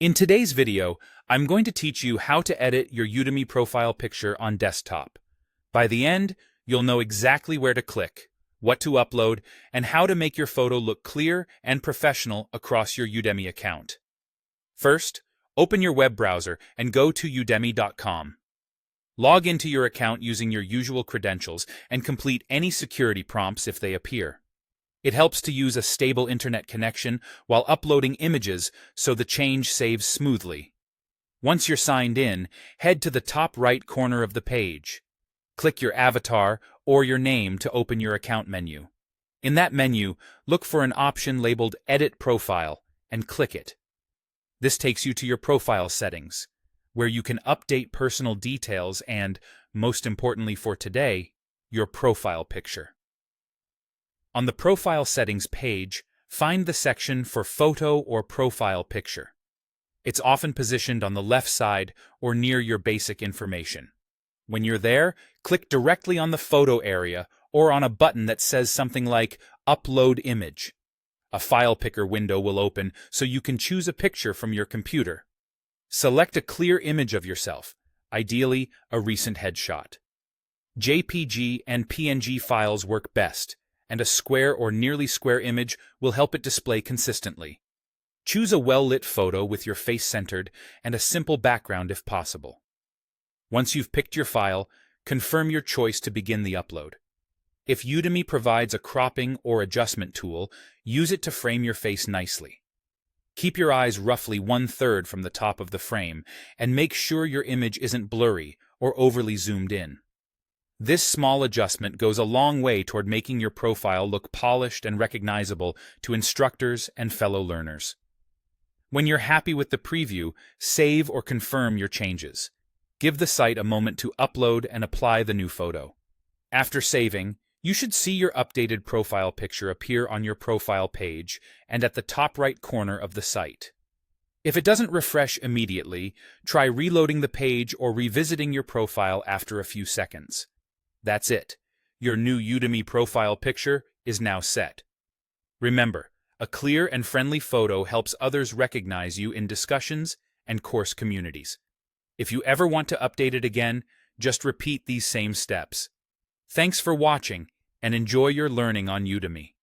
In today's video, I'm going to teach you how to edit your Udemy profile picture on desktop. By the end, you'll know exactly where to click, what to upload, and how to make your photo look clear and professional across your Udemy account. First, open your web browser and go to udemy.com. Log into your account using your usual credentials and complete any security prompts if they appear. It helps to use a stable internet connection while uploading images so the change saves smoothly. Once you're signed in, head to the top right corner of the page. Click your avatar or your name to open your account menu. In that menu, look for an option labeled Edit Profile and click it. This takes you to your profile settings, where you can update personal details and, most importantly for today, your profile picture. On the Profile Settings page, find the section for Photo or Profile Picture. It's often positioned on the left side or near your basic information. When you're there, click directly on the photo area or on a button that says something like Upload Image. A file picker window will open so you can choose a picture from your computer. Select a clear image of yourself, ideally a recent headshot. JPG and PNG files work best, and a square or nearly square image will help it display consistently. Choose a well-lit photo with your face centered and a simple background if possible. Once you've picked your file, confirm your choice to begin the upload. If Udemy provides a cropping or adjustment tool, use it to frame your face nicely. Keep your eyes roughly 1/3 from the top of the frame and make sure your image isn't blurry or overly zoomed in. This small adjustment goes a long way toward making your profile look polished and recognizable to instructors and fellow learners. When you're happy with the preview, save or confirm your changes. Give the site a moment to upload and apply the new photo. After saving, you should see your updated profile picture appear on your profile page and at the top right corner of the site. If it doesn't refresh immediately, try reloading the page or revisiting your profile after a few seconds. That's it. Your new Udemy profile picture is now set. Remember, a clear and friendly photo helps others recognize you in discussions and course communities. If you ever want to update it again, just repeat these same steps. Thanks for watching, and enjoy your learning on Udemy.